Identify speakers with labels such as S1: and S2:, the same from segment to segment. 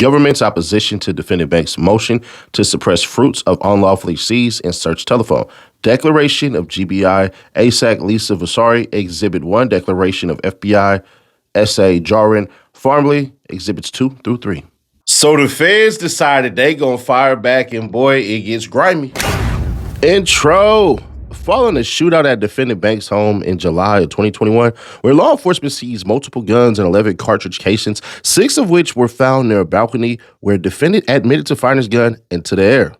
S1: Government's opposition to defendant Banks' motion to suppress fruits of unlawfully seized and searched telephone. Declaration of GBI, ASAC Lisa Vasari, Exhibit 1, Declaration of FBI, S.A. Jarin, Farmley, Exhibits 2 through 3. So the feds decided they gonna fire back, and boy, it gets grimy. Intro. Following a shootout at defendant Banks' home in July of 2021, where law enforcement seized multiple guns and 11 cartridge casings, 6 of which were found near a balcony where defendant admitted to firing his gun into the air.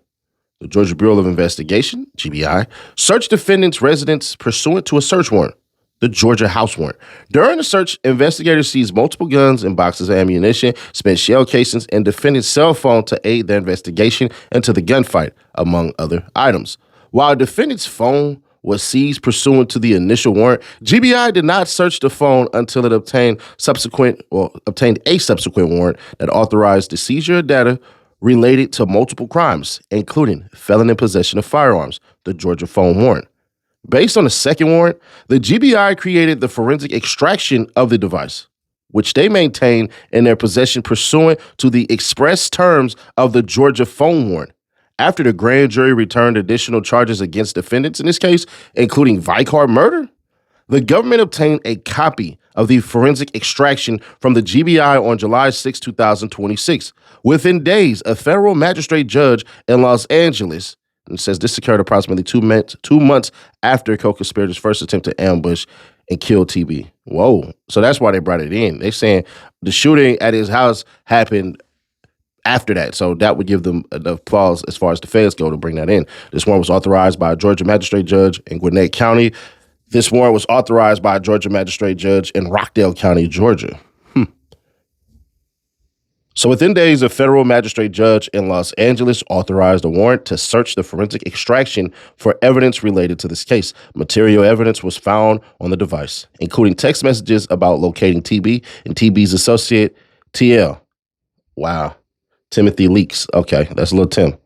S1: The Georgia Bureau of Investigation, GBI, searched defendant's residence pursuant to a search warrant, the Georgia House Warrant. During the search, investigators seized multiple guns and boxes of ammunition, spent shell casings, and defendant's cell phone to aid their investigation into the gunfight, among other items. While defendant's phone was seized pursuant to the initial warrant, GBI did not search the phone until it obtained a subsequent warrant that authorized the seizure of data related to multiple crimes, including felon in possession of firearms, the Georgia phone warrant. Based on the second warrant, the GBI created the forensic extraction of the device, which they maintain in their possession pursuant to the express terms of the Georgia phone warrant. After the grand jury returned additional charges against defendants in this case, including Vicar murder, the government obtained a copy of the forensic extraction from the GBI on July 6, 2026. Within days, a federal magistrate judge in Los Angeles, and says this occurred approximately 2 months after co-conspirators' first attempt to ambush and kill TB. Whoa. So that's why they brought it in. They're saying the shooting at his house happened after that. So that would give them the applause as far as the feds go to bring that in. This warrant was authorized by a Georgia magistrate judge in Gwinnett County. This warrant was authorized by a Georgia magistrate judge in Rockdale County, Georgia. So within days, a federal magistrate judge in Los Angeles authorized a warrant to search the forensic extraction for evidence related to this case. Material evidence was found on the device, including text messages about locating TB and TB's associate, TL. Wow. Timothy Leaks. Okay, that's little Tim.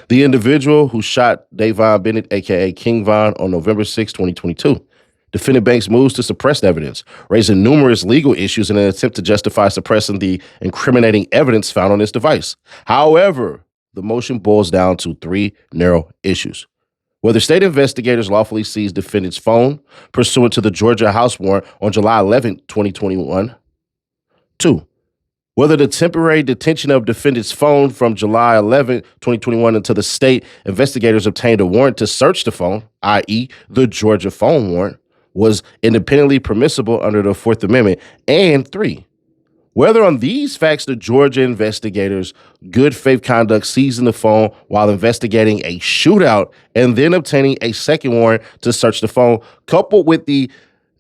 S1: The individual who shot Davon Bennett, a.k.a. King Von, on November 6, 2022. Defendant Banks moves to suppress evidence, raising numerous legal issues in an attempt to justify suppressing the incriminating evidence found on this device. However, the motion boils down to 3 narrow issues. Whether state investigators lawfully seized defendant's phone pursuant to the Georgia House Warrant on July 11, 2021. 2. Whether the temporary detention of defendant's phone from July 11, 2021 until the state investigators obtained a warrant to search the phone, i.e. the Georgia phone warrant, was independently permissible under the 4th Amendment. And 3, whether on these facts the Georgia investigators' good faith conduct seizing the phone while investigating a shootout and then obtaining a second warrant to search the phone, coupled with the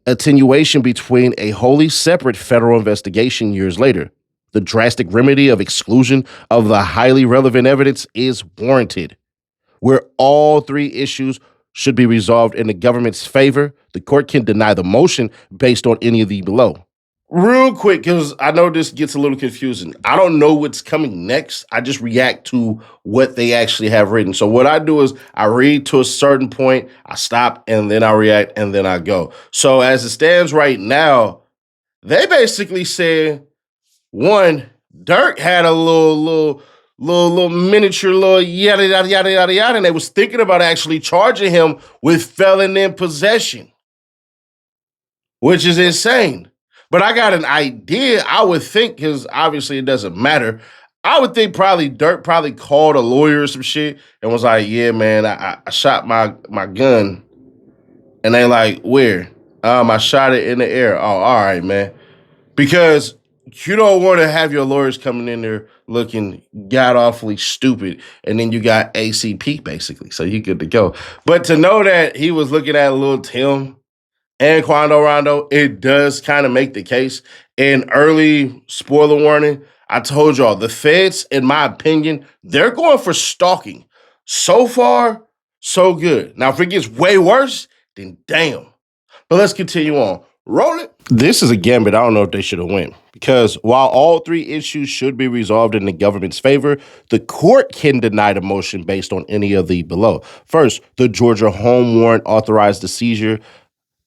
S1: attenuation between a wholly separate federal investigation years later. The drastic remedy of exclusion of the highly relevant evidence is warranted. Where all 3 issues should be resolved in the government's favor, the court can deny the motion based on any of the below. Real quick, because I know this gets a little confusing. I don't know what's coming next. I just react to what they actually have written. So what I do is I read to a certain point, I stop, and then I react, and then I go. So as it stands right now, they basically said, 1, Durk had a little miniature yada, yada, yada, yada, yada, and they was thinking about actually charging him with felon in possession, which is insane. But I got an idea. I would think, because obviously it doesn't matter, I would think Durk probably called a lawyer or some shit and was like, yeah, man, I shot my gun. And they like, where? I shot it in the air. Oh, all right, man. Because you don't want to have your lawyers coming in there looking god-awfully stupid, and then you got ACP, basically, so you're good to go. But to know that he was looking at Lil Tim and Quando Rondo, it does kind of make the case. And early spoiler warning, I told y'all, the feds, in my opinion, they're going for stalking. So far, so good. Now, if it gets way worse, then damn. But let's continue on. Roll it. This is a gambit I don't know if they should have went, because while all 3 issues should be resolved in the government's favor, the court can deny the motion based on any of the below. First, the Georgia home warrant authorized the seizure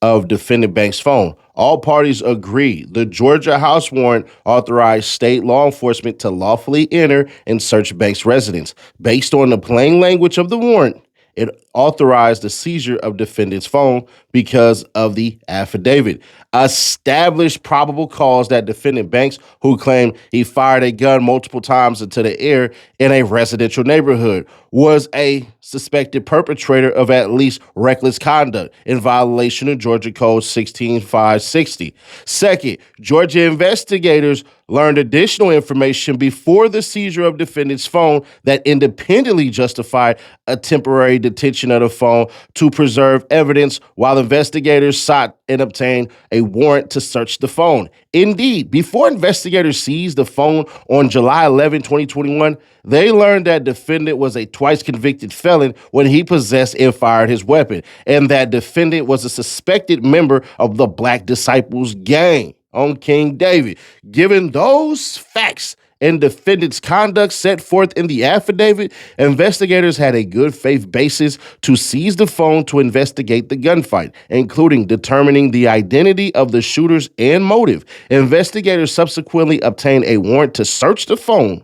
S1: of defendant Banks' phone. All parties agree. The Georgia house warrant authorized state law enforcement to lawfully enter and search Banks' residence. Based on the plain language of the warrant, it authorized the seizure of defendant's phone because of the affidavit. Established probable cause that defendant Banks, who claimed he fired a gun multiple times into the air in a residential neighborhood, was a suspected perpetrator of at least reckless conduct in violation of Georgia Code 16560. Second, Georgia investigators learned additional information before the seizure of defendant's phone that independently justified a temporary detention of the phone to preserve evidence while investigators sought and obtained a warrant to search the phone. Indeed, before investigators seized the phone on July 11, 2021, they learned that defendant was a twice convicted felon when he possessed and fired his weapon, and that defendant was a suspected member of the Black Disciples gang on King David. Given those facts and defendant's conduct set forth in the affidavit, investigators had a good faith basis to seize the phone to investigate the gunfight, including determining the identity of the shooters and motive. Investigators subsequently obtained a warrant to search the phone,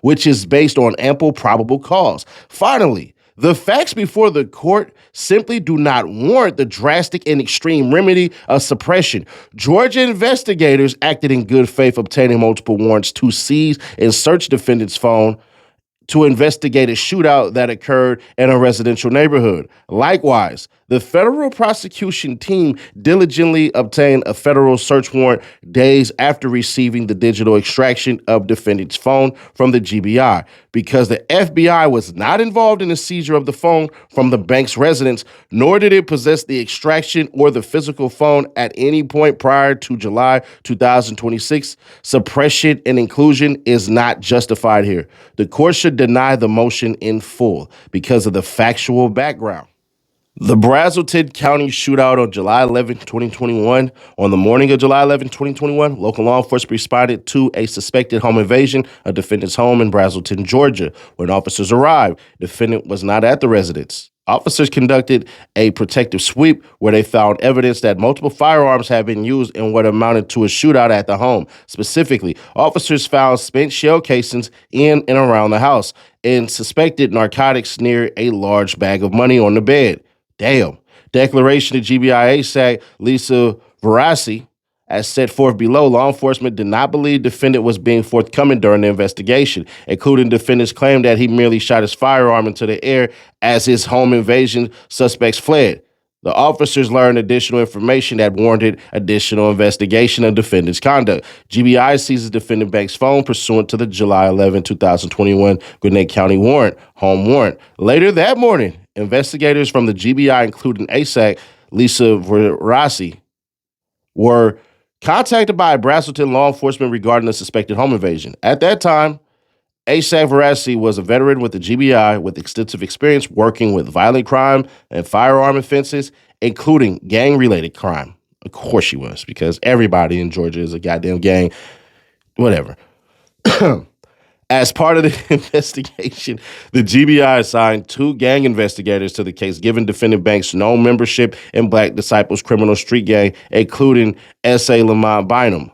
S1: which is based on ample probable cause. Finally, the facts before the court simply do not warrant the drastic and extreme remedy of suppression. Georgia investigators acted in good faith, obtaining multiple warrants to seize and search defendant's phone to investigate a shootout that occurred in a residential neighborhood. Likewise, the federal prosecution team diligently obtained a federal search warrant days after receiving the digital extraction of defendant's phone from the GBI. Because the FBI was not involved in the seizure of the phone from the Banks residence, nor did it possess the extraction or the physical phone at any point prior to July 2026, suppression and inclusion is not justified here. The court should deny the motion in full because of the factual background. The Brazelton County shootout on July 11, 2021. On the morning of July 11, 2021, local law enforcement responded to a suspected home invasion of defendant's home in Brazelton, Georgia. When officers arrived, defendant was not at the residence. Officers conducted a protective sweep where they found evidence that multiple firearms had been used in what amounted to a shootout at the home. Specifically, officers found spent shell casings in and around the house and suspected narcotics near a large bag of money on the bed. Damn. Declaration of GBI ASAC Lisa Verassi, as set forth below, law enforcement did not believe defendant was being forthcoming during the investigation, including defendant's claim that he merely shot his firearm into the air as his home invasion suspects fled. The officers learned additional information that warranted additional investigation of defendant's conduct. GBI seizes defendant Banks' phone pursuant to the July 11, 2021 Gwinnett County warrant, home warrant. Later that morning, investigators from the GBI, including ASAC Lisa Verassi, were contacted by Brazelton law enforcement regarding the suspected home invasion. At that time, ASAC Verassi was a veteran with the GBI with extensive experience working with violent crime and firearm offenses, including gang-related crime. Of course she was, because everybody in Georgia is a goddamn gang. Whatever. As part of the investigation, the GBI assigned 2 gang investigators to the case, giving defendant Banks known membership in Black Disciples criminal street gang, including S.A. Lamont Bynum.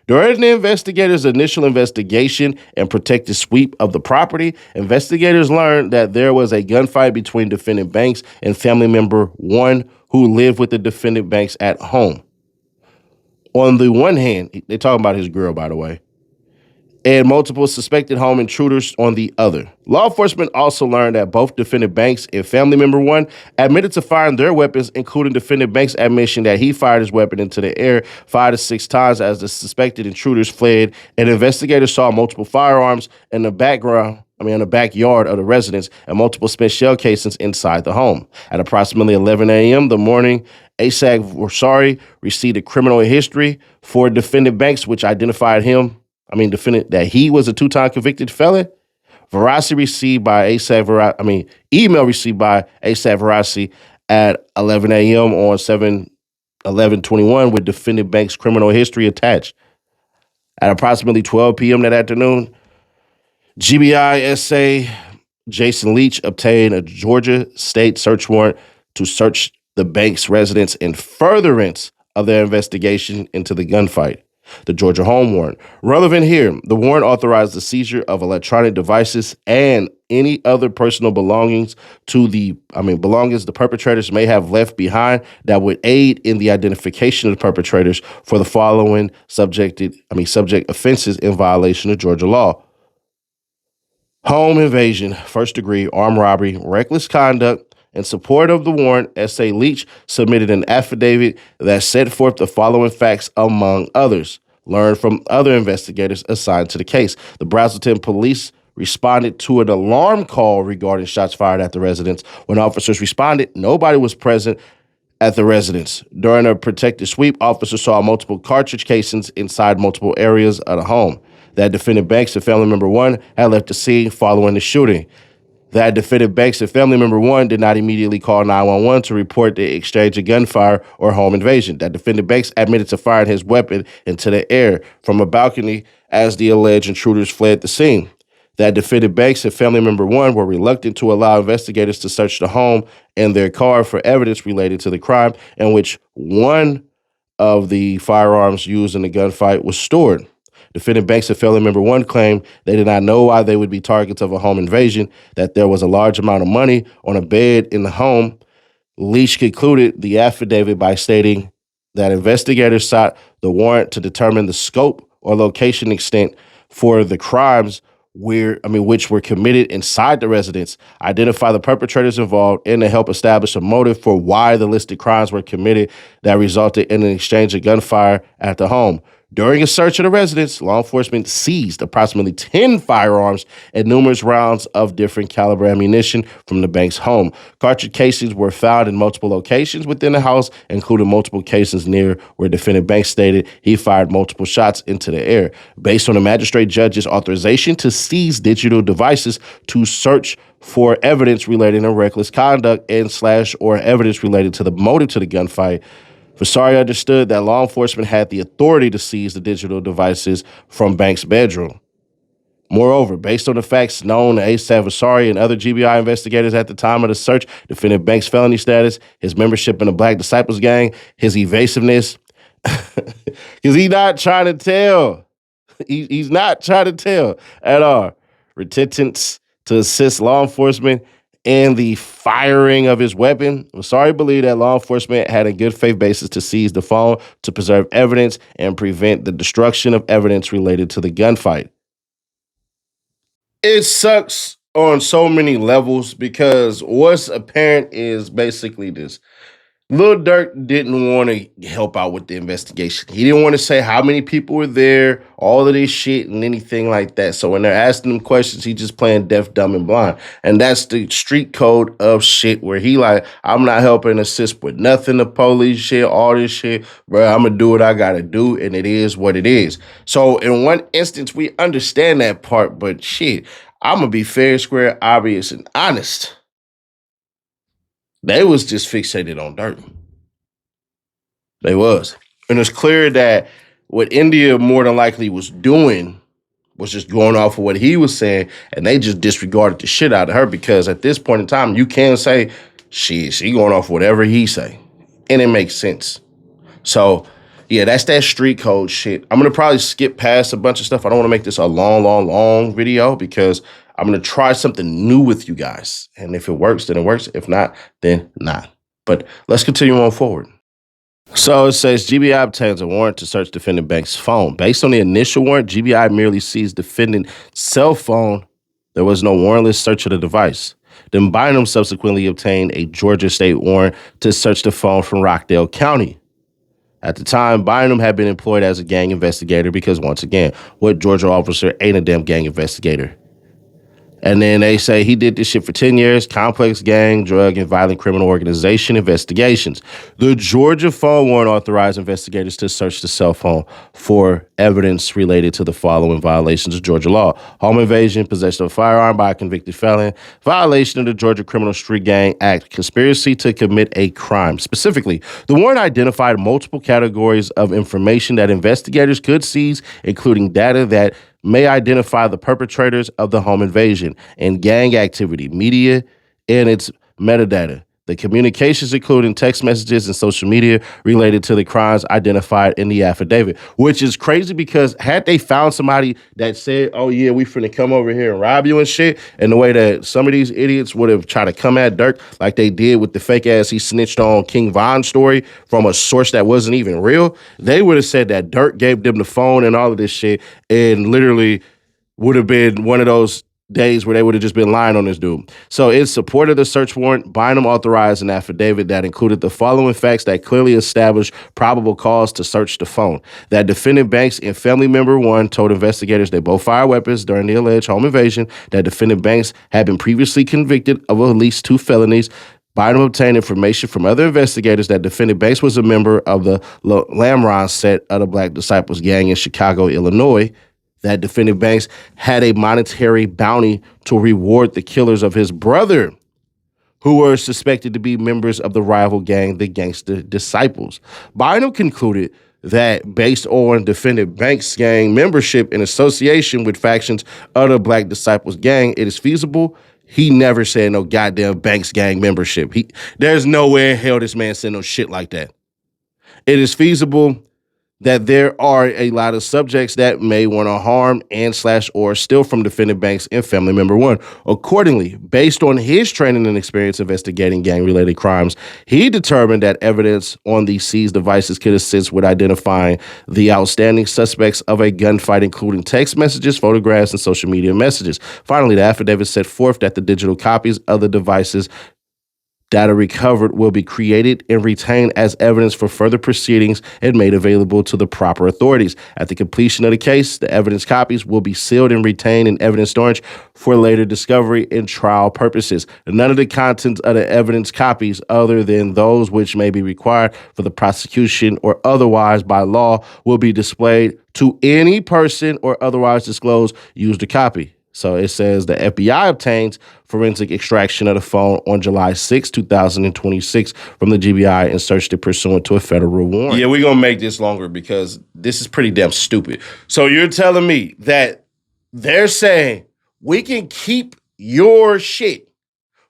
S1: During the investigators' initial investigation and protective sweep of the property, investigators learned that there was a gunfight between defendant Banks and family member 1 who lived with the defendant Banks at home. On the one hand, they're talking about his girl, by the way, and multiple suspected home intruders on the other. Law enforcement also learned that both defendant Banks and family member 1 admitted to firing their weapons, including defendant Banks' admission that he fired his weapon into the air 5 to 6 times as the suspected intruders fled, and investigators saw multiple firearms in the backyard of the residence and multiple spent shell casings inside the home. At approximately 11 a.m. the morning, ASAC Verassi received a criminal history for defendant Banks, which identified defendant that he was a 2-time convicted felon. Email received by ASAC Verassi at 11 a.m. on 7/11/21 with defendant Banks' criminal history attached. At approximately 12 p.m. that afternoon, GBI SA Jason Leach obtained a Georgia state search warrant to search the Banks residence in furtherance of their investigation into the gunfight. The Georgia home warrant. Relevant here, the warrant authorized the seizure of electronic devices and any other personal belongings belongings the perpetrators may have left behind that would aid in the identification of the perpetrators for the following subject offenses in violation of Georgia law. Home invasion, first degree, armed robbery, reckless conduct. In support of the warrant, S.A. Leach submitted an affidavit that set forth the following facts, among others, learned from other investigators assigned to the case. The Brazelton police responded to an alarm call regarding shots fired at the residence. When officers responded, nobody was present at the residence. During a protective sweep, officers saw multiple cartridge casings inside multiple areas of the home. That defendant Banks and family member one had left the scene following the shooting. That defendant Banks and family member one did not immediately call 911 to report the exchange of gunfire or home invasion. That defendant Banks admitted to firing his weapon into the air from a balcony as the alleged intruders fled the scene. That defendant Banks and family member one were reluctant to allow investigators to search the home and their car for evidence related to the crime in which one of the firearms used in the gunfight was stored. Defendant Banks and family member one claimed they did not know why they would be targets of a home invasion, that there was a large amount of money on a bed in the home. Leach concluded the affidavit by stating that investigators sought the warrant to determine the scope or location extent for the crimes which were committed inside the residence, identify the perpetrators involved, and to help establish a motive for why the listed crimes were committed that resulted in an exchange of gunfire at the home. During a search of the residence, law enforcement seized approximately 10 firearms and numerous rounds of different caliber ammunition from the Banks' home. Cartridge casings were found in multiple locations within the house, including multiple casings near where defendant Banks stated he fired multiple shots into the air. Based on the magistrate judge's authorization to seize digital devices to search for evidence relating to reckless conduct or evidence related to the motive to the gunfight, Vasari understood that law enforcement had the authority to seize the digital devices from Banks' bedroom. Moreover, based on the facts known to ASAP Vasari and other GBI investigators at the time of the search, defendant Banks' felony status, his membership in the Black Disciples Gang, his evasiveness, because he's not trying to tell. He's not trying to tell at all. Reticence to assist law enforcement and the firing of his weapon, Vasari believed that law enforcement had a good faith basis to seize the phone to preserve evidence and prevent the destruction of evidence related to the gunfight. It sucks on so many levels because what's apparent is basically this. Lil Durk didn't want to help out with the investigation. He didn't want to say how many people were there, all of this shit, and anything like that. So when they're asking him questions, he just playing deaf, dumb, and blind. And that's the street code of shit where he like, I'm not helping assist with nothing, the police shit, all this shit. Bro, I'm going to do what I got to do, and it is what it is. So in one instance, we understand that part, but shit, I'm going to be fair, square, obvious, and honest. They was just fixated on Durk. They was. And it's clear that what India more than likely was doing was just going off of what he was saying, and they just disregarded the shit out of her because at this point in time, you can say, she going off whatever he say. And it makes sense. So, yeah, that's that street code shit. I'm going to probably skip past a bunch of stuff. I don't want to make this a long video because I'm going to try something new with you guys. And if it works, then it works. If not, then not. But let's continue on forward. So it says GBI obtains a warrant to search defendant Banks' phone. Based on the initial warrant, GBI merely seized defendant's cell phone. There was no warrantless search of the device. Then Bynum subsequently obtained a Georgia state warrant to search the phone from Rockdale County. At the time, Bynum had been employed as a gang investigator because, once again, what Georgia officer ain't a damn gang investigator? And then they say he did this shit for 10 years, complex gang, drug, and violent criminal organization investigations. The Georgia phone warrant authorized investigators to search the cell phone for evidence related to the following violations of Georgia law: home invasion, possession of a firearm by a convicted felon, violation of the Georgia Criminal Street Gang Act, conspiracy to commit a crime. Specifically, the warrant identified multiple categories of information that investigators could seize, including data that may identify the perpetrators of the home invasion and gang activity, media, and its metadata. The communications including text messages and social media related to the crimes identified in the affidavit, which is crazy because had they found somebody that said, oh yeah, we finna come over here and rob you and shit, and the way that some of these idiots would have tried to come at Durk like they did with the fake ass he snitched on King Von story from a source that wasn't even real, they would have said that Durk gave them the phone and all of this shit and literally would have been one of those days where they would have just been lying on this dude. So in support of the search warrant, Bynum authorized an affidavit that included the following facts that clearly established probable cause to search the phone. That defendant Banks and family member one told investigators they both fired weapons during the alleged home invasion, that defendant Banks had been previously convicted of at least 2 felonies. Bynum obtained information from other investigators that defendant Banks was a member of the Lamron set of the Black Disciples gang in Chicago, Illinois. That defendant Banks had a monetary bounty to reward the killers of his brother, who were suspected to be members of the rival gang, the Gangster Disciples. Bynum concluded that based on defendant Banks' gang membership and association with factions of the Black Disciples gang, it is feasible. He never said no goddamn Banks gang membership. There's no way in hell this man said no shit like that. It is feasible that there are a lot of subjects that may want to harm and/or steal from defendant Banks and family member one. Accordingly, based on his training and experience investigating gang-related crimes, he determined that evidence on these seized devices could assist with identifying the outstanding suspects of a gunfight, including text messages, photographs, and social media messages. Finally, the affidavit set forth that the digital copies of the devices data recovered will be created and retained as evidence for further proceedings and made available to the proper authorities. At the completion of the case, the evidence copies will be sealed and retained in evidence storage for later discovery and trial purposes. None of the contents of the evidence copies, other than those which may be required for the prosecution or otherwise by law, will be displayed to any person or otherwise disclosed used a copy. So it says the FBI obtains forensic extraction of the phone on July 6, 2026 from the GBI and searched it pursuant to a federal warrant. Yeah, we're going to make this longer because this is pretty damn stupid. So you're telling me that they're saying we can keep your shit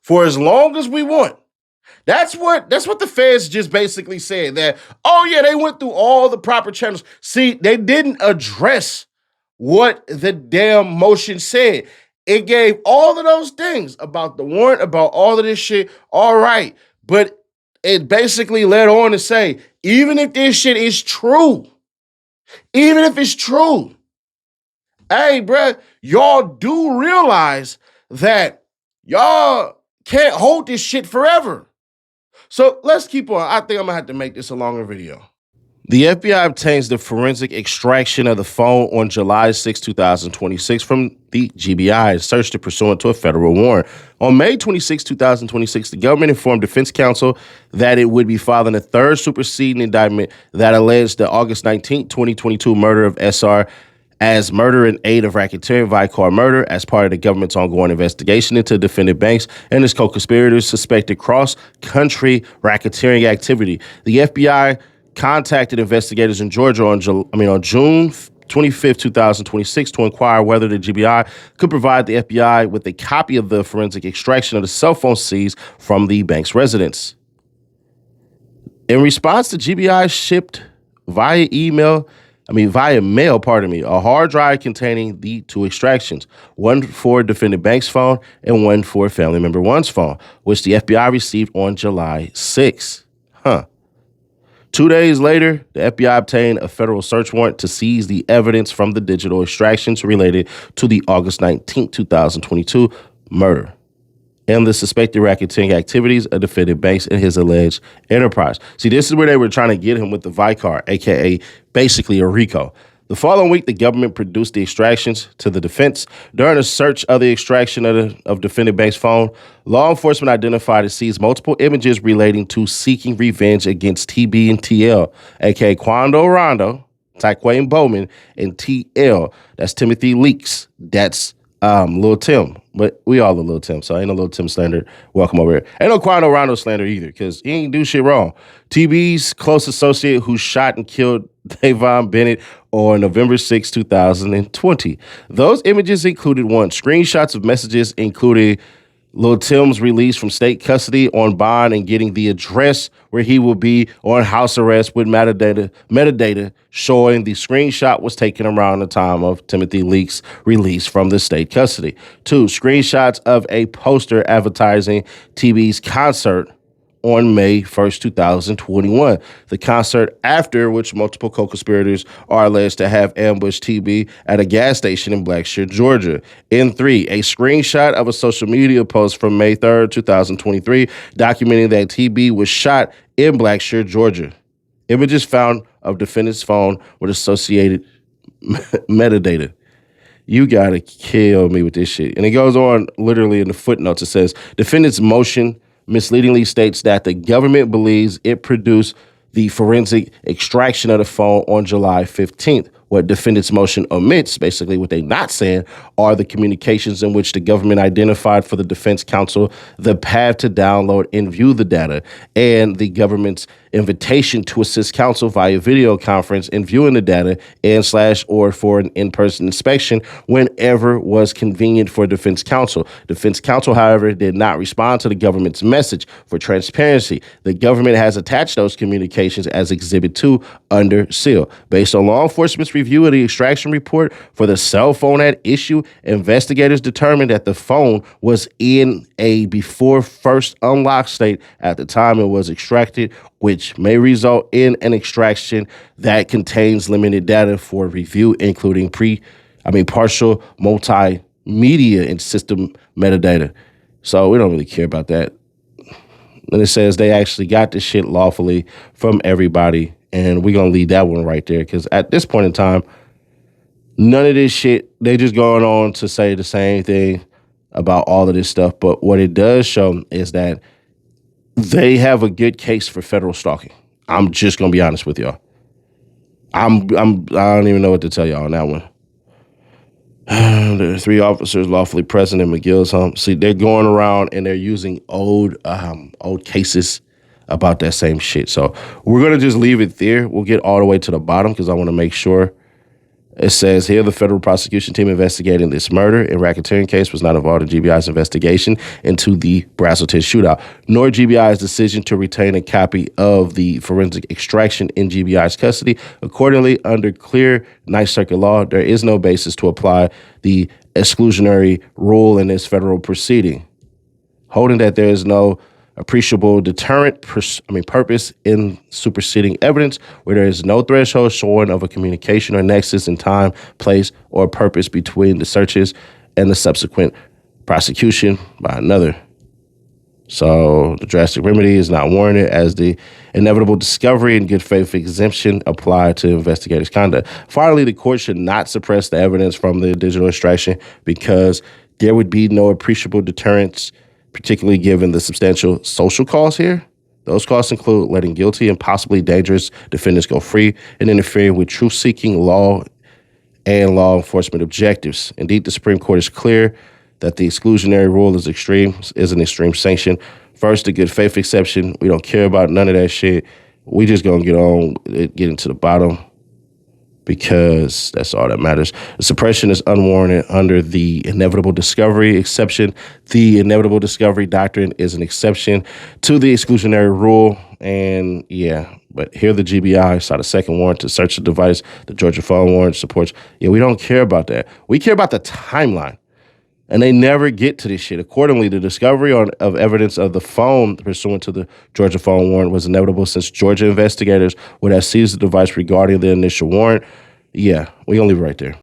S1: for as long as we want. That's what the feds just basically said, that, oh yeah, they went through all the proper channels. See, they didn't address what the damn motion said. It gave all of those things about the warrant, about all of this shit, all right. But it basically led on to say, even if this shit is true, even if it's true, hey, bruh, y'all do realize that y'all can't hold this shit forever. So let's keep on. I think I'm gonna have to make this a longer video. The FBI obtains the forensic extraction of the phone on July 6, 2026 from the GBI and searched it pursuant to a federal warrant. On May 26, 2026, the government informed defense counsel that it would be filing a third superseding indictment that alleged the August 19, 2022 murder of SR as murder in aid of racketeering Vicar murder as part of the government's ongoing investigation into defendant Banks and his co-conspirators' suspected cross-country racketeering activity. The FBI contacted investigators in Georgia on June 25th, 2026 to inquire whether the GBI could provide the FBI with a copy of the forensic extraction of the cell phone seized from the Banks residence. In response, the GBI shipped via mail, a hard drive containing the 2 extractions, one for defendant Banks' phone and one for family member one's phone, which the FBI received on July 6th. 2 days later, the FBI obtained a federal search warrant to seize the evidence from the digital extractions related to the August 19, 2022 murder and the suspected racketeering activities of defendant Banks and his alleged enterprise. See, this is where they were trying to get him with the Vicar, a.k.a. basically a RICO. The following week, the government produced the extractions to the defense. During a search of the extraction of defendant Banks' phone, law enforcement identified and seized multiple images relating to seeking revenge against TB and TL, aka Quando Rondo, Tyquane Bowman, and TL. That's Timothy Leaks. That's Lil Tim. But we all Lil Tim, so ain't no Lil Tim slander. Welcome over here. Ain't no Quando Rondo slander either, because he ain't do shit wrong. TB's close associate who shot and killed Davon Bennett on November 6, 2020. Those images included screenshots of messages including Lil Tim's release from state custody on bond and getting the address where he will be on house arrest with metadata showing the screenshot was taken around the time of Timothy Leak's release from the state custody. 2, screenshots of a poster advertising TB's concert on May 1st, 2021. The concert after which multiple co-conspirators are alleged to have ambushed TB at a gas station in Blackshear, Georgia. And 3, a screenshot of a social media post from May 3rd, 2023, documenting that TB was shot in Blackshear, Georgia. Images found of defendant's phone with associated metadata. You gotta kill me with this shit. And it goes on literally in the footnotes. It says, defendant's motion misleadingly states that the government believes it produced the forensic extraction of the phone on July 15th. What defendant's motion omits, basically what they're not saying, are the communications in which the government identified for the defense counsel the path to download and view the data, and the government's invitation to assist counsel via video conference in viewing the data and/or for an in-person inspection whenever was convenient for defense counsel. Defense counsel, however, did not respond to the government's message. For transparency, the government has attached those communications as Exhibit 2 under seal. Based on law enforcement's review of the extraction report for the cell phone at issue, investigators determined that the phone was in a before first unlocked state at the time it was extracted, which may result in an extraction that contains limited data for review, including partial multimedia and system metadata. So we don't really care about that. And it says they actually got this shit lawfully from everybody, and we're going to leave that one right there because at this point in time, none of this shit, they just going on to say the same thing about all of this stuff. But what it does show is that they have a good case for federal stalking. I'm just going to be honest with y'all. I don't even know what to tell y'all on that one. There are 3 officers lawfully present in McGill's home. See, they're going around and they're using old cases about that same shit. So we're going to just leave it there. We'll get all the way to the bottom because I want to make sure. It says here the federal prosecution team investigating this murder and racketeering case was not involved in GBI's investigation into the Brazelton shootout, nor GBI's decision to retain a copy of the forensic extraction in GBI's custody. Accordingly, under clear Ninth Circuit law, there is no basis to apply the exclusionary rule in this federal proceeding, holding that there is no appreciable deterrent purpose in superseding evidence where there is no threshold showing of a communication or nexus in time, place, or purpose between the searches and the subsequent prosecution by another. So the drastic remedy is not warranted as the inevitable discovery and good faith exemption apply to investigators' conduct. Finally, the court should not suppress the evidence from the digital extraction because there would be no appreciable deterrence, particularly given the substantial social costs here. Those costs include letting guilty and possibly dangerous defendants go free and interfering with truth-seeking law and law enforcement objectives. Indeed, the Supreme Court is clear that the exclusionary rule is an extreme sanction. First, the good faith exception. We don't care about none of that shit. We just gonna get into the bottom, because that's all that matters. The suppression is unwarranted under the inevitable discovery exception. The inevitable discovery doctrine is an exception to the exclusionary rule. And yeah, but here the GBI sought a second warrant to search the device. The Georgia phone warrant supports. Yeah, we don't care about that. We care about the timeline. And they never get to this shit. Accordingly, the discovery of evidence of the phone pursuant to the Georgia phone warrant was inevitable since Georgia investigators would have seized the device regarding the initial warrant. Yeah, we're going to leave it right there.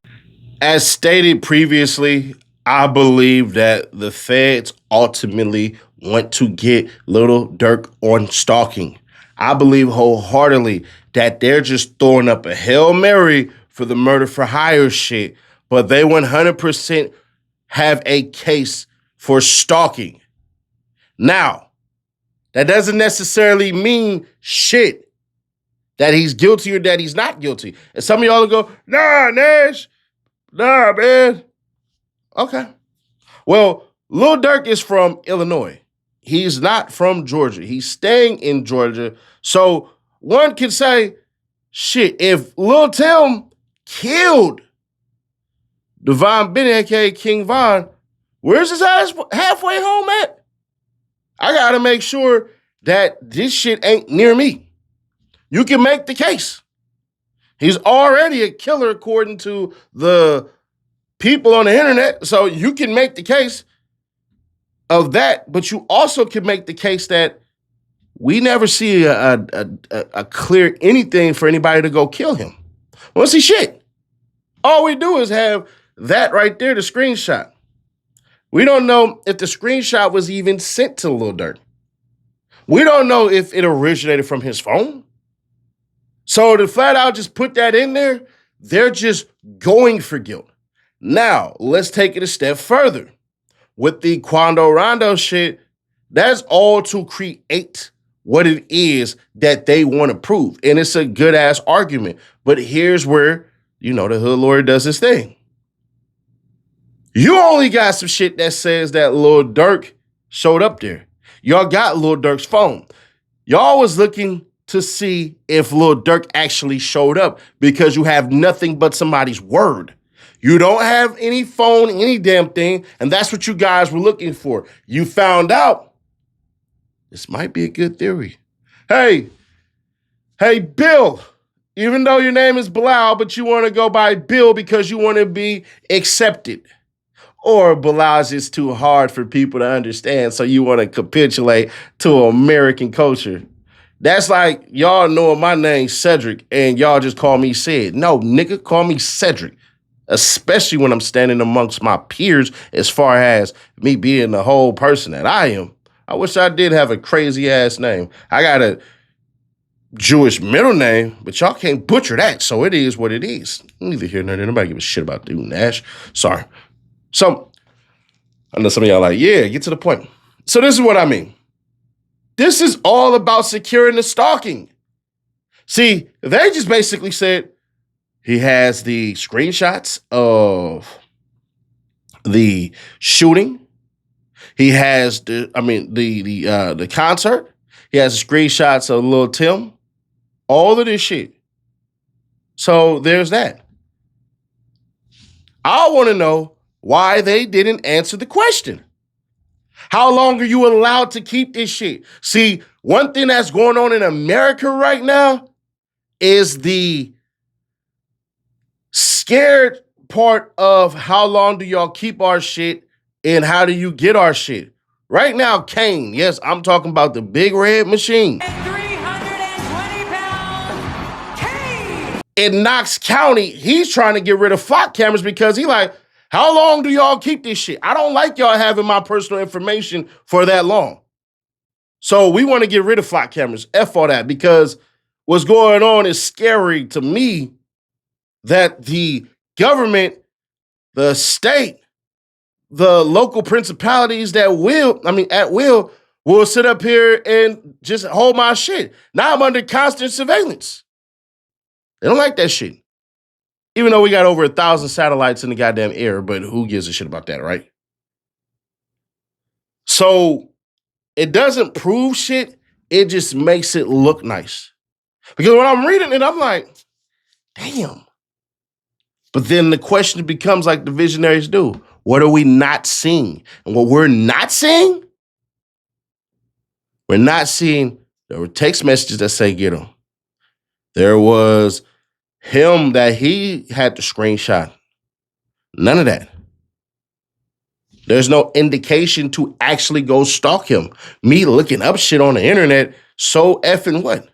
S1: As stated previously, I believe that the feds ultimately want to get Lil Durk on stalking. I believe wholeheartedly that they're just throwing up a Hail Mary for the murder for hire shit, but they 100% have a case for stalking. Now, that doesn't necessarily mean shit that he's guilty or that he's not guilty. And some of y'all will go, nah, Nash, nah, man. Okay. Well, Lil Durk is from Illinois. He's not from Georgia. He's staying in Georgia. So one can say, shit, if Lil Tim killed Devon Bennett, aka King Von, Where's his ass halfway home at? I gotta make sure that this shit ain't near me. You can make the case. He's already a killer according to the people on the internet, so you can make the case of that, but you also can make the case that we never see a clear anything for anybody to go kill him. We don't see shit. All we do is have that right there, the screenshot. We don't know if the screenshot was even sent to Lil Durk. We don't know if it originated from his phone. So to flat out just put that in there, they're just going for guilt. Now, let's take it a step further. With the Quando Rondo shit, that's all to create what it is that they want to prove. And it's a good ass argument. But here's where, the hood lawyer does his thing. You only got some shit that says that Lil Durk showed up there. Y'all got Lil Durk's phone. Y'all was looking to see if Lil Durk actually showed up because you have nothing but somebody's word. You don't have any phone, any damn thing, and that's what you guys were looking for. You found out. This might be a good theory. Hey, Bill, even though your name is Bilal, but you want to go by Bill because you want to be accepted. Or Bilal's is too hard for people to understand, so you want to capitulate to American culture. That's like y'all knowing my name, Cedric, and y'all just call me Ced. No, nigga, call me Cedric. Especially when I'm standing amongst my peers as far as me being the whole person that I am. I wish I did have a crazy ass name. I got a Jewish middle name, but y'all can't butcher that, so it is what it is. Neither here nor there. Nobody give a shit about dude Nash. Sorry. So, I know some of y'all like, yeah, get to the point. So this is what I mean. This is all about securing the stalking. See, they just basically said he has the screenshots of the shooting. He has the concert. He has the screenshots of Lil Tim. All of this shit. So there's that. I want to know why they didn't answer the question. How long are you allowed to keep this shit? See, one thing that's going on in America right now is the scared part of how long do y'all keep our shit and how do you get our shit. Right now, Kane, yes, I'm talking about the big red machine.
S2: 320 pounds, Kane!
S1: In Knox County, he's trying to get rid of flock cameras because he like, how long do y'all keep this shit? I don't like y'all having my personal information for that long. So we want to get rid of flock cameras. F all that, because what's going on is scary to me that the government, the state, the local principalities at will sit up here and just hold my shit. Now I'm under constant surveillance. They don't like that shit. Even though we got over 1,000 satellites in the goddamn air, but who gives a shit about that, right? So it doesn't prove shit. It just makes it look nice. Because when I'm reading it, I'm like, damn. But then the question becomes like the visionaries do. What are we not seeing? And what we're not seeing, there were text messages that say get him. There was him that he had to screenshot. None of that. There's no indication to actually go stalk him. Me looking up shit on the internet, so effing what?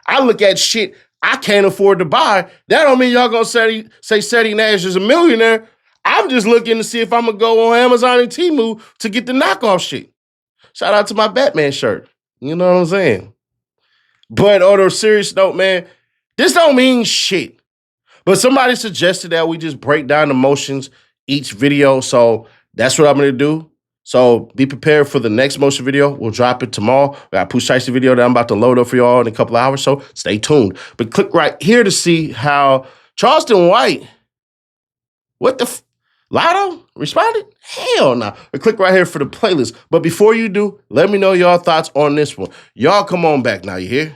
S1: I look at shit I can't afford to buy. That don't mean y'all gonna say Ceddy Nash is a millionaire. I'm just looking to see if I'm gonna go on Amazon and Temu to get the knockoff shit. Shout out to my Batman shirt. You know what I'm saying? But on a serious note, man, this don't mean shit. But somebody suggested that we just break down the motions each video. So that's what I'm going to do. So be prepared for the next motion video. We'll drop it tomorrow. We got a Pooh Shiesty video that I'm about to load up for y'all in a couple of hours. So stay tuned. But click right here to see how Charleston White, Lotto responded? Hell no. But click right here for the playlist. But before you do, let me know y'all thoughts on this one. Y'all come on back now, you hear?